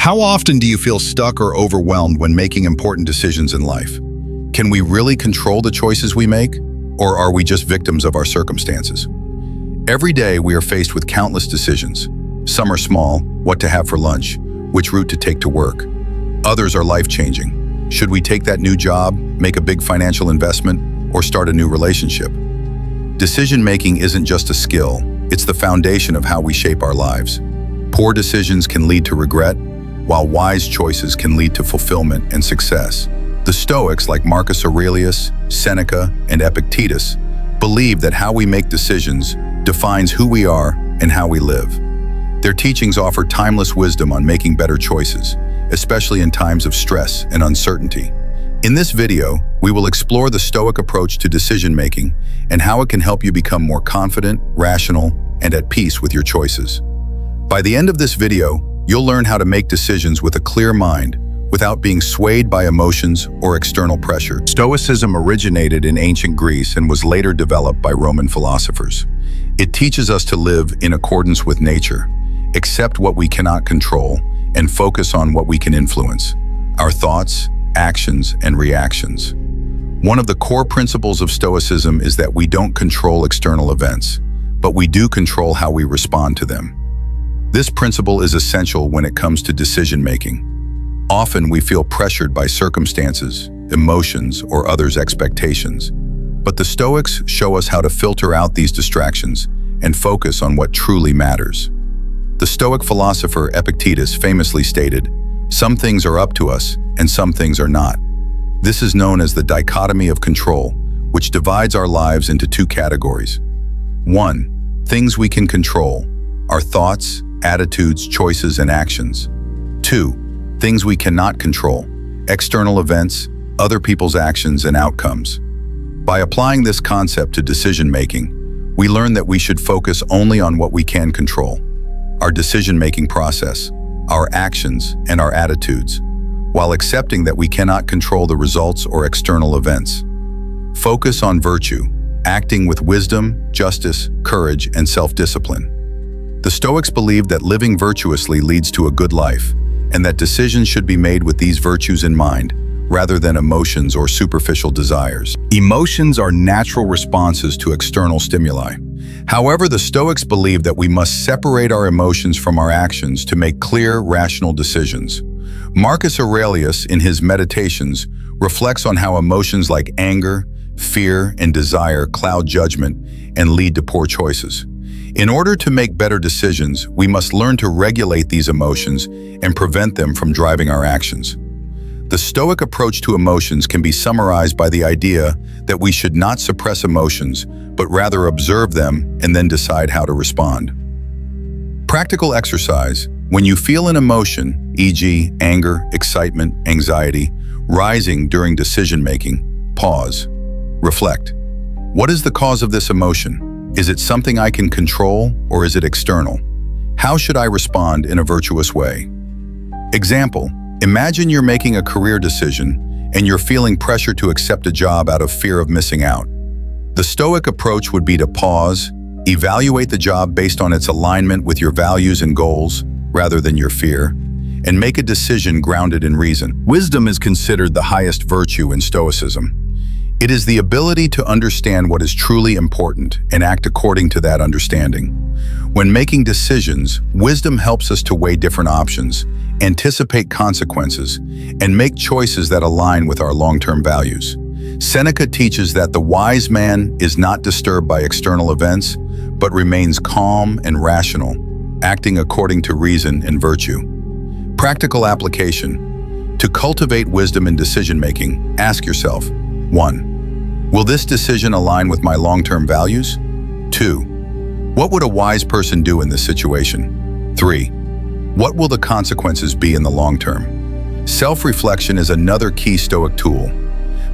How often do you feel stuck or overwhelmed when making important decisions in life? Can we really control the choices we make, or are we just victims of our circumstances? Every day we are faced with countless decisions. Some are small, what to have for lunch, which route to take to work. Others are life-changing. Should we take that new job, make a big financial investment, or start a new relationship? Decision-making isn't just a skill, it's the foundation of how we shape our lives. Poor decisions can lead to regret, while wise choices can lead to fulfillment and success. The Stoics, like Marcus Aurelius, Seneca, and Epictetus, believe that how we make decisions defines who we are and how we live. Their teachings offer timeless wisdom on making better choices, especially in times of stress and uncertainty. In this video, we will explore the Stoic approach to decision-making and how it can help you become more confident, rational, and at peace with your choices. By the end of this video, you'll learn how to make decisions with a clear mind without being swayed by emotions or external pressure. Stoicism originated in ancient Greece and was later developed by Roman philosophers. It teaches us to live in accordance with nature, accept what we cannot control, and focus on what we can influence: our thoughts, actions, and reactions. One of the core principles of Stoicism is that we don't control external events, but we do control how we respond to them. This principle is essential when it comes to decision-making. Often we feel pressured by circumstances, emotions, or others' expectations. But the Stoics show us how to filter out these distractions and focus on what truly matters. The Stoic philosopher Epictetus famously stated, "Some things are up to us, and some things are not." This is known as the Dichotomy of Control, which divides our lives into two categories. 1. Things we can control: our thoughts, attitudes, choices, and actions. 2. Things we cannot control: external events, other people's actions, and outcomes. By applying this concept to decision-making, we learn that we should focus only on what we can control: our decision-making process, our actions, and our attitudes, while accepting that we cannot control the results or external events. Focus on virtue, acting with wisdom, justice, courage, and self-discipline. The Stoics believe that living virtuously leads to a good life, and that decisions should be made with these virtues in mind, rather than emotions or superficial desires. Emotions are natural responses to external stimuli. However, the Stoics believe that we must separate our emotions from our actions to make clear, rational decisions. Marcus Aurelius, in his Meditations, reflects on how emotions like anger, fear, and desire cloud judgment and lead to poor choices. In order to make better decisions, we must learn to regulate these emotions and prevent them from driving our actions. The Stoic approach to emotions can be summarized by the idea that we should not suppress emotions, but rather observe them and then decide how to respond. Practical exercise: when you feel an emotion, e.g., anger, excitement, anxiety, rising during decision-making, pause. Reflect. What is the cause of this emotion? Is it something I can control, or is it external? How should I respond in a virtuous way? Example: imagine you're making a career decision and you're feeling pressure to accept a job out of fear of missing out. The Stoic approach would be to pause, evaluate the job based on its alignment with your values and goals, rather than your fear, and make a decision grounded in reason. Wisdom is considered the highest virtue in Stoicism. It is the ability to understand what is truly important and act according to that understanding. When making decisions, wisdom helps us to weigh different options, anticipate consequences, and make choices that align with our long-term values. Seneca teaches that the wise man is not disturbed by external events, but remains calm and rational, acting according to reason and virtue. Practical application: to cultivate wisdom in decision-making, ask yourself, 1. Will this decision align with my long-term values? 2. What would a wise person do in this situation? 3. What will the consequences be in the long term? Self-reflection is another key Stoic tool.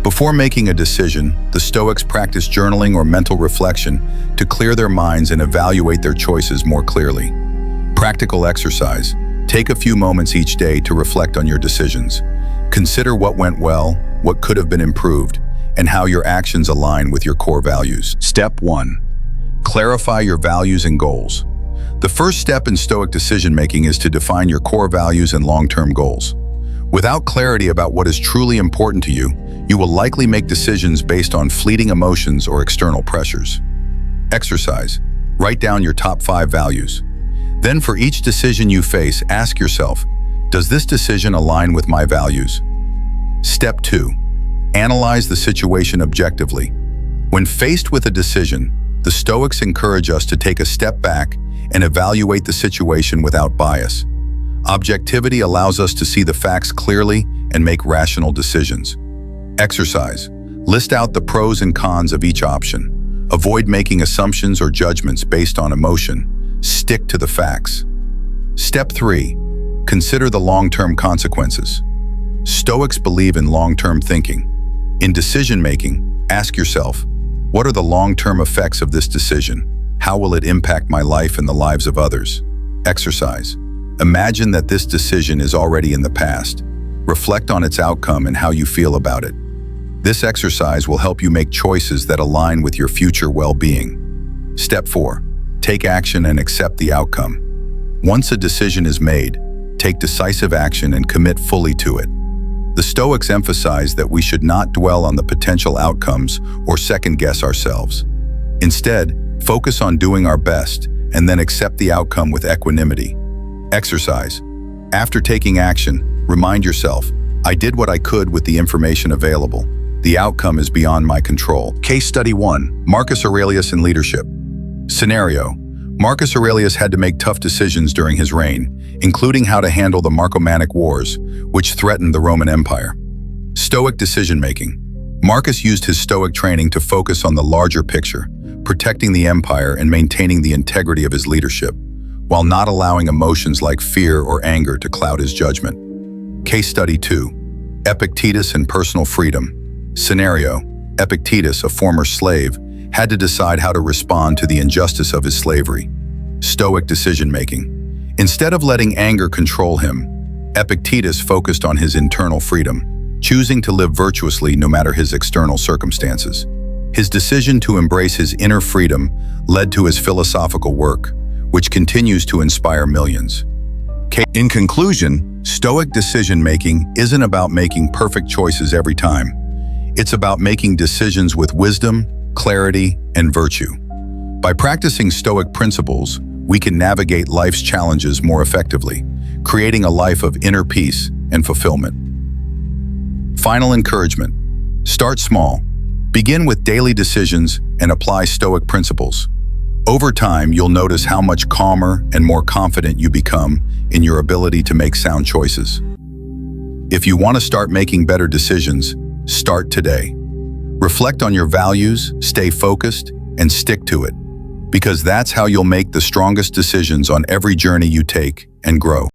Before making a decision, the Stoics practice journaling or mental reflection to clear their minds and evaluate their choices more clearly. Practical exercise: take a few moments each day to reflect on your decisions. Consider what went well, what could have been improved, and how your actions align with your core values. Step 1. Clarify your values and goals. The first step in Stoic decision-making is to define your core values and long-term goals. Without clarity about what is truly important to you, you will likely make decisions based on fleeting emotions or external pressures. Exercise. Write down your top 5 values. Then for each decision you face, ask yourself, does this decision align with my values? Step 2. Analyze the situation objectively. When faced with a decision, the Stoics encourage us to take a step back and evaluate the situation without bias. Objectivity allows us to see the facts clearly and make rational decisions. Exercise. List out the pros and cons of each option. Avoid making assumptions or judgments based on emotion. Stick to the facts. Step 3. Consider the long-term consequences. Stoics believe in long-term thinking. In decision-making, ask yourself, what are the long-term effects of this decision? How will it impact my life and the lives of others? Exercise. Imagine that this decision is already in the past. Reflect on its outcome and how you feel about it. This exercise will help you make choices that align with your future well-being. Step 4. Take action and accept the outcome. Once a decision is made, take decisive action and commit fully to it. The Stoics emphasize that we should not dwell on the potential outcomes or second-guess ourselves. Instead, focus on doing our best and then accept the outcome with equanimity. Exercise. After taking action, remind yourself, I did what I could with the information available. The outcome is beyond my control. Case Study 1. Marcus Aurelius in Leadership. Scenario. Marcus Aurelius had to make tough decisions during his reign, including how to handle the Marcomannic Wars, which threatened the Roman Empire. Stoic decision-making. Marcus used his Stoic training to focus on the larger picture, protecting the empire and maintaining the integrity of his leadership, while not allowing emotions like fear or anger to cloud his judgment. Case Study 2. Epictetus and Personal Freedom. Scenario. Epictetus, a former slave, had to decide how to respond to the injustice of his slavery. Stoic decision-making. Instead of letting anger control him, Epictetus focused on his internal freedom, choosing to live virtuously no matter his external circumstances. His decision to embrace his inner freedom led to his philosophical work, which continues to inspire millions. In conclusion, Stoic decision-making isn't about making perfect choices every time. It's about making decisions with wisdom, clarity, and virtue. By practicing Stoic principles, we can navigate life's challenges more effectively, creating a life of inner peace and fulfillment. Final encouragement. Start small. Begin with daily decisions and apply Stoic principles. Over time, you'll notice how much calmer and more confident you become in your ability to make sound choices. If you want to start making better decisions, start today. Reflect on your values, stay focused, and stick to it, because that's how you'll make the strongest decisions on every journey you take and grow.